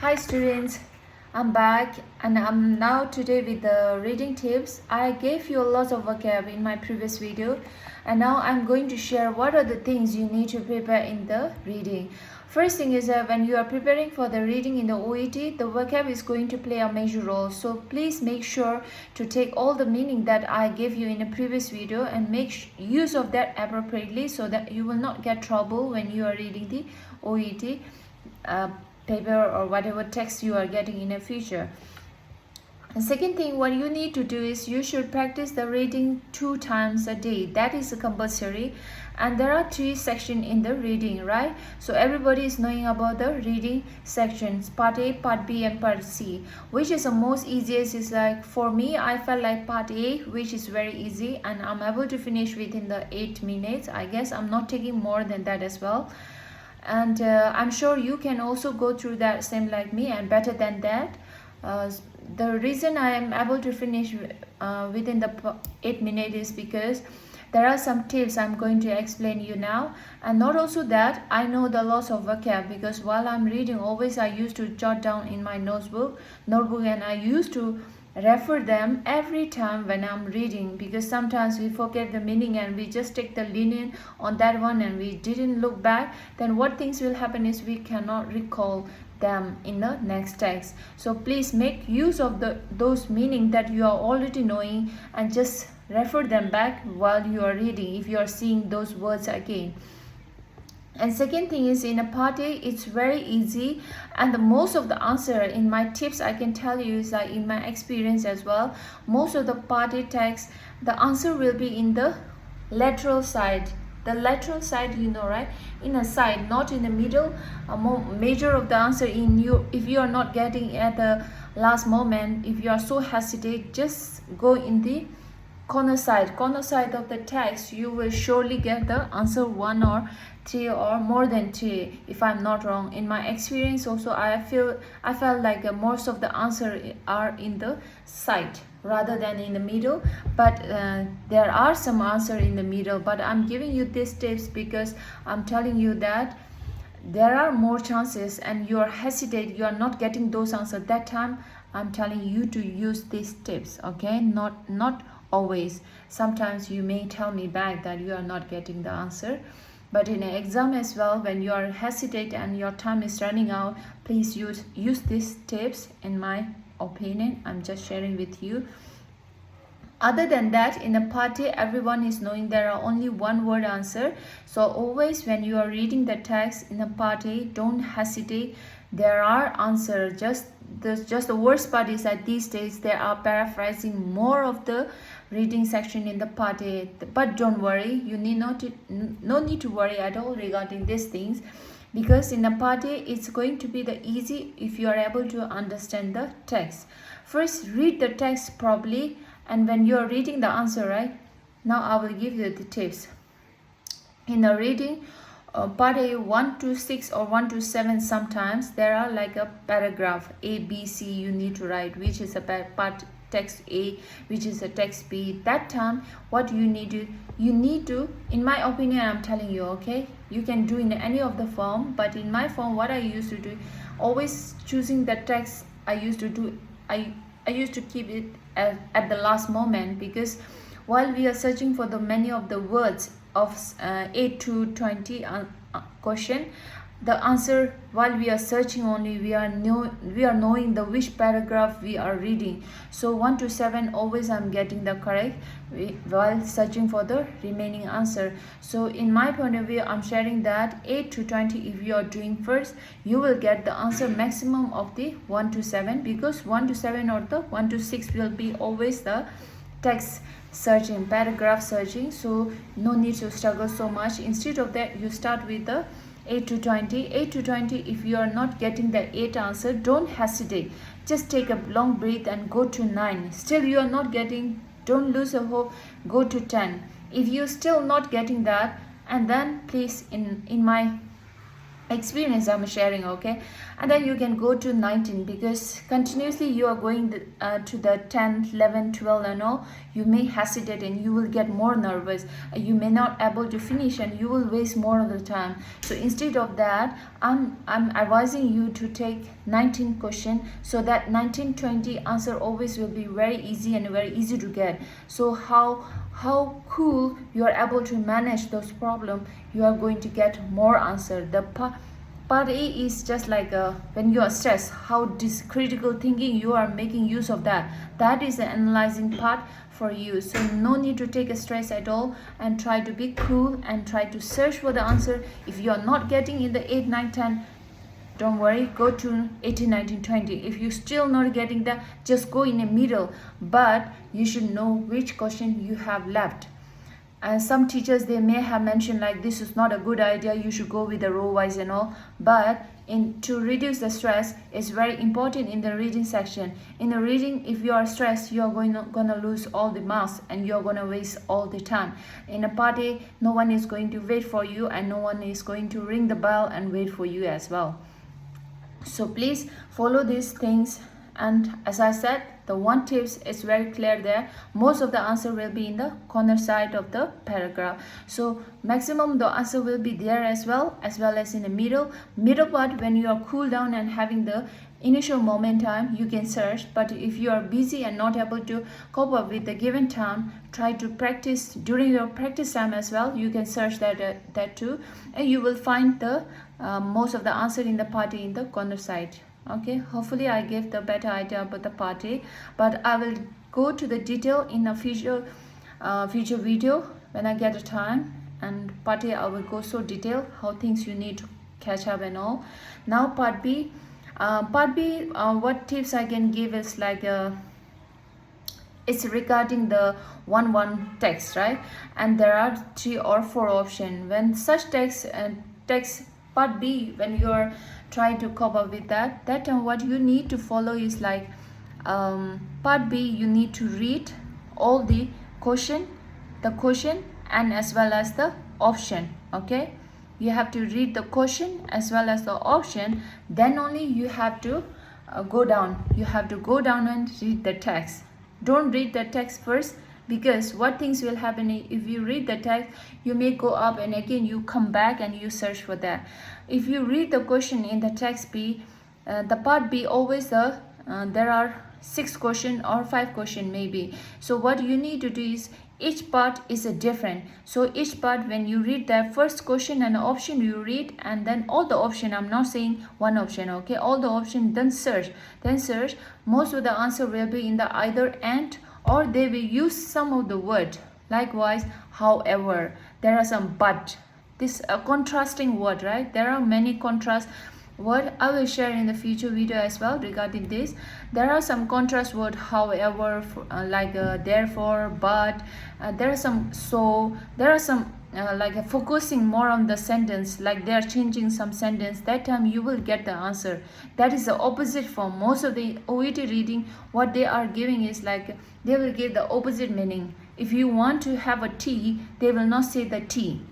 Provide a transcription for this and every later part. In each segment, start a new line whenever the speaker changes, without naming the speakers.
Hi students, I'm back and I'm now today with the reading tips. I gave you a lot of vocab in my previous video and now I'm going to share what are the things you need to prepare in the reading. First thing is that when you are preparing for the reading in the OET, the vocab is going to play a major role. So please make sure to take all the meaning that I gave you in a previous video and make use of that appropriately so that you will not get trouble when you are reading the OET paper or whatever text you are getting in the future. The second thing what you need to do is you should practice the reading 2 times a day. That is compulsory, and there are 3 sections in the reading, right? So everybody is knowing about the reading sections, part A, part B and part C. Which is the most easiest is like for me I felt like part A, which is very easy and I'm able to finish within the 8 minutes. I guess I'm not taking more than that as well. And I'm sure you can also go through that same like me and better than that. The reason I am able to finish within the 8 minutes is because there are some tips I'm going to explain you now. And not also that, I know the loss of vocab because while I'm reading always I used to jot down in my notebook and I used to refer them every time when I'm reading, because sometimes we forget the meaning and we just take the lean on that one and we didn't look back. Then what things will happen is we cannot recall them in the next text. So please make use of those meaning that you are already knowing and just refer them back while you are reading if you are seeing those words again. And second thing is in a part A, it's very easy, and the most of the answer in my tips I can tell you is that in my experience as well, most of the part A text, the answer will be in the lateral side. The lateral side, you know, right? In a side, not in the middle. Major of the answer in you, if you are not getting at the last moment, if you are so hesitate, just go in the corner side of the text. You will surely get the answer 1 or 3 or more than 3 if I'm not wrong. In my experience also I felt like most of the answer are in the side rather than in the middle, but there are some answer in the middle. But I'm giving you these tips because I'm telling you that there are more chances and you are hesitate, you are not getting those answers that time. I'm telling you to use these tips, okay? Not always. Sometimes you may tell me back that you are not getting the answer, but in an exam as well, when you are hesitate and your time is running out, please use these tips. In my opinion, I'm just sharing with you. Other than that, in a part A, everyone is knowing there are only one word answer. So always when you are reading the text in a part A, don't hesitate. There are answers. Just the worst part is that these days they are paraphrasing more of the reading section in the part A. But don't worry, you no need to worry at all regarding these things, because in the part A it's going to be the easy if you are able to understand the text. First read the text properly, and when you are reading the answer, right? Now I will give you the tips. In the reading part A 1 to 6 or 1 to 7, sometimes there are like a paragraph A, B, C you need to write, which is a part text A, which is a text B. That time what you need to, in my opinion, I'm telling you, okay, you can do in any of the form, but in my form what I used to do, always choosing the text I used to do, I used to keep it at the last moment, because while we are searching for the many of the words of 8 to 20 question, the answer while we are searching only, we are knowing the which paragraph we are reading. So 1 to 7 always I'm getting the correct while searching for the remaining answer. So in my point of view, I'm sharing that 8 to 20 if you are doing first, you will get the answer maximum of the 1 to 7, because 1 to 7 or the 1 to 6 will be always the text searching, paragraph searching. So no need to struggle so much. Instead of that, you start with the 8 to 20. 8 to 20, if you are not getting the 8 answer, don't hesitate, just take a long breath and go to 9. Still you are not getting, don't lose a hope, go to 10. If you're still not getting that, and then please in my experience I'm sharing, okay? And then you can go to 19, because continuously you are going to the 10th, 11th, 12th and all, you may hesitate and you will get more nervous. You may not able to finish and you will waste more of the time. So instead of that, I'm advising you to take 19 question, so that 19, 20 answer always will be very easy and very easy to get. So how cool you are able to manage those problems, you are going to get more answer. The part A is just like when you are stressed, how this critical thinking you are making use of that is the analyzing part for you. So no need to take a stress at all, and try to be cool and try to search for the answer. If you are not getting in the 8, 9, 10, don't worry, go to 18, 19, 20. If you're still not getting that, just go in the middle, but you should know which question you have left. And some teachers, they may have mentioned like this is not a good idea, you should go with the row wise and all, but to reduce the stress, it's very important in the reading section. In the reading, if you are stressed, you are gonna lose all the marks and you are gonna waste all the time. In a party, no one is going to wait for you and no one is going to ring the bell and wait for you as well. So please follow these things, and as I said, the one tips is very clear there. Most of the answer will be in the corner side of the paragraph, so maximum the answer will be there as well as in the middle part. When you are cool down and having the initial moment time, you can search, but if you are busy and not able to cope up with the given time, try to practice during your practice time as well. You can search that too, and you will find the most of the answer in the party in the corner side. Okay, hopefully I gave the better idea about the party, but I will go to the detail in a future video when I get the time. And party, I will go so detailed how things you need to catch up and all. Now part B, what tips I can give is like it's regarding the 1-1 text, right? And there are 3 or 4 options. When such text part B, when you are trying to cope up with that time, what you need to follow is like part B, you need to read all the question and as well as the option. Okay, you have to read the question as well as the option, then only you have to go down. You have to go down and read the text. Don't read the text first, because what things will happen if you read the text, you may go up and again you come back and you search for that. If you read the question in the text B, the part B always there are 6 question or 5 question maybe. So what you need to do is each part is a different. So each part, when you read the first question and option, you read, and then all the option, I'm not saying one option, okay, all the option, then search. Most of the answer will be in the either and, or they will use some of the word. Likewise, however, there are some but. This a contrasting word, right? There are many contrast word. I will share in the future video as well regarding this. There are some contrast word, however, like therefore, but. There are some so. There are some like focusing more on the sentence, like they are changing some sentence. That time you will get the answer. That is the opposite form. Most of the OET reading, what they are giving is like they will give the opposite meaning. If you want to have a tea, they will not say the tea.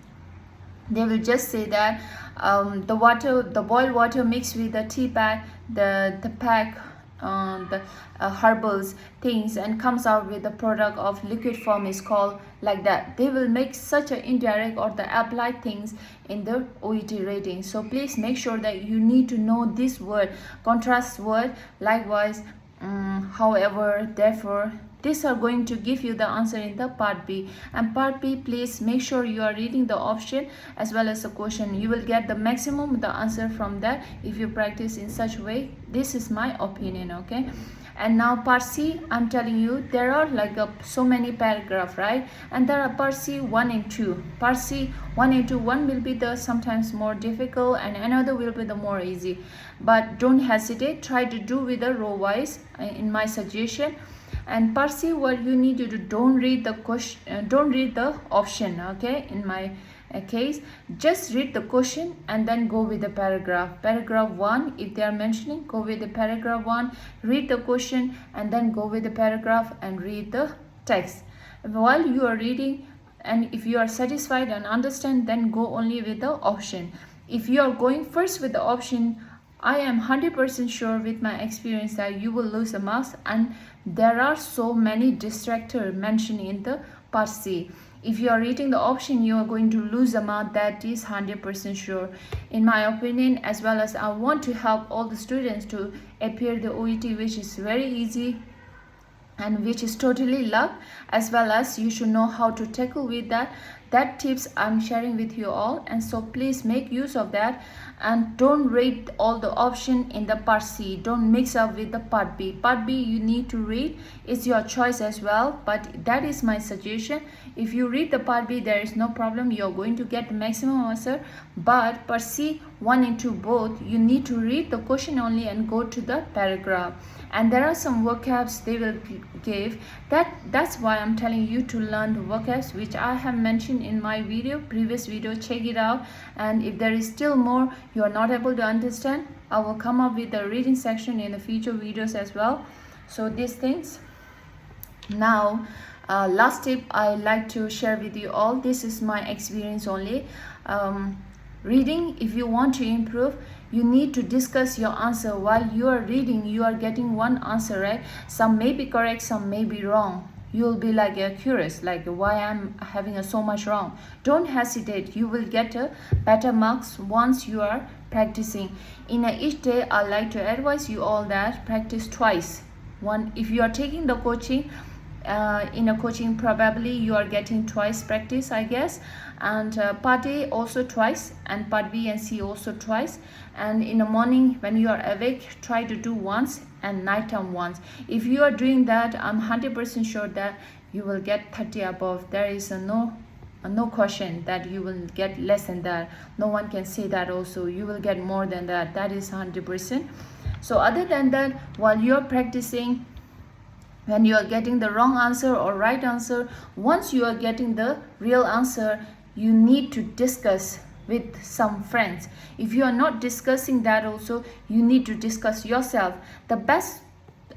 They will just say that the boiled water mixed with the tea pack, the pack, the herbals things, and comes out with the product of liquid form is called like that. They will make such an indirect or the applied things in the OET rating. So please make sure that you need to know this word, contrast word. Likewise, however, therefore, these are going to give you the answer in the part B. And part B, please make sure you are reading the option as well as the question. You will get the maximum the answer from that if you practice in such way. This is my opinion, okay? And now part C, I'm telling you, there are like so many paragraph, right? And there are part C 1 and 2. Part C 1 and 2, one will be the sometimes more difficult and another will be the more easy. But don't hesitate, try to do with the row wise in my suggestion. And part C, what you need to do, don't read the question, don't read the option, okay? In my case, just read the question and then go with the paragraph. Paragraph 1, if they are mentioning, go with the paragraph 1, read the question and then go with the paragraph and read the text. While you are reading, and if you are satisfied and understand, then go only with the option. if you are going first with the option, I am 100% sure with my experience that you will lose the marks, and there are so many distractors mentioned in the part C. If you are reading the option, you are going to lose a mark, that is 100% sure in my opinion. As well as I want to help all the students to appear the OET, which is very easy and which is totally luck, as well as you should know how to tackle with that tips I'm sharing with you all. And so please make use of that, and don't read all the option in the part C. Don't mix up with the part B. Part B you need to read, it's your choice as well, but that is my suggestion. If you read the part B, there is no problem, you're going to get the maximum answer. But part C 1 and 2 both, you need to read the question only and go to the paragraph. And there are some vocabs they will give, that's why I'm telling you to learn the vocabs, which I have mentioned in my previous video. Check it out, and if there is still more you are not able to understand, I will come up with the reading section in the future videos as well. So these things. Now last tip I like to share with you all, this is my experience only. Reading, if you want to improve, you need to discuss your answer. While you are reading, you are getting one answer, right? Some may be correct, some may be wrong. You'll be like curious, like why I'm having so much wrong. Don't hesitate, you will get better marks once you are practicing. In each day, I like to advise you all that practice twice. One, if you are taking the coaching, in a coaching probably you are getting twice practice, I guess. And part A also twice, and part B and C also twice. And in the morning when you are awake, try to do once, and nighttime once. If you are doing that, I'm 100% sure that you will get 30 above. There is no question that you will get less than that. No one can say that. Also you will get more than that, that is 100%. So other than that, while you are practicing, when you are getting the wrong answer or right answer, once you are getting the real answer, you need to discuss with some friends. If you are not discussing that also, you need to discuss yourself. The best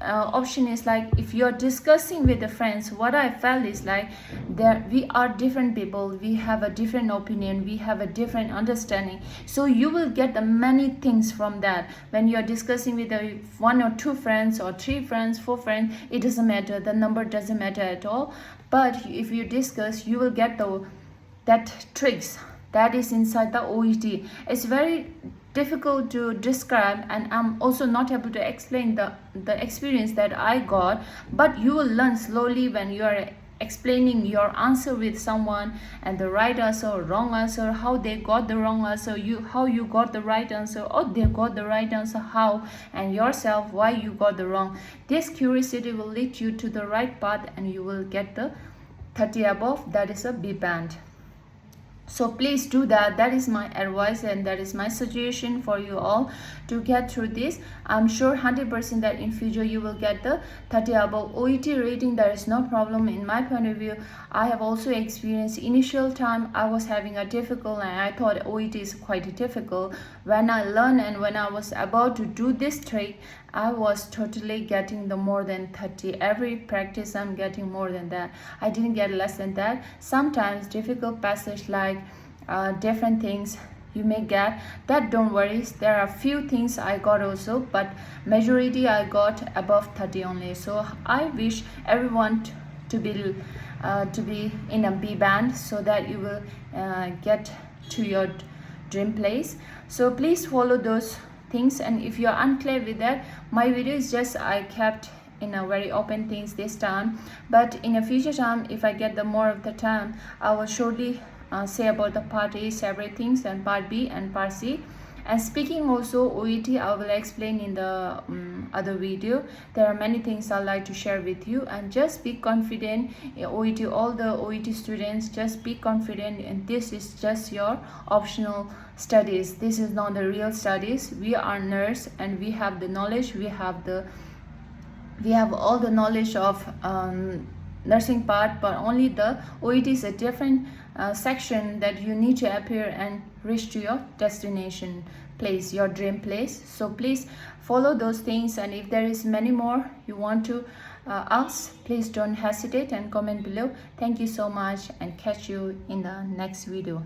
option is like, if you're discussing with the friends, what I felt is like, there we are different people, we have a different opinion, we have a different understanding, so you will get the many things from that. When you're discussing with 1 or 2 friends or 3 friends, 4 friends, it doesn't matter, the number doesn't matter at all. But if you discuss, you will get that tricks that is inside the OET. It's very difficult to describe, and I'm also not able to explain the experience that I got, but you will learn slowly when you are explaining your answer with someone, and the right answer or wrong answer, how they got the wrong answer, how you got the right answer, or they got the right answer how, and yourself why you got the wrong. This curiosity will lead you to the right path, and you will get the 30 above, that is a B band. So please do that. That is my advice, and that is my suggestion for you all to get through this. I'm sure 100% that in future you will get the 30 above OET rating. There is no problem in my point of view. I have also experienced initial time I was having a difficult, and I thought OET is quite difficult. When I learned and when I was about to do this trick, I was totally getting the more than 30. Every practice I'm getting more than that. I didn't get less than that. Sometimes difficult passage like different things you may get, that don't worry, there are few things I got also, but majority I got above 30 only. So I wish everyone to be in a B band, so that you will get to your dream place. So please follow those things, and if you're unclear with that, my video is just I kept in a very open things this time, but in a future time, if I get the more of the time, I will surely say about the part A separate things, and part B and part C. And speaking also OET, I will explain in the other video. There are many things I like to share with you, and just be confident in OET. All the OET students, just be confident, and this is just your optional studies. This is not the real studies. We are nurse, and we have the knowledge, we have all the knowledge of nursing part, but only the OET is a different section that you need to appear and reach to your destination place, your dream place. So please follow those things, and if there is many more you want to ask, please don't hesitate and comment below. Thank you so much, and catch you in the next video.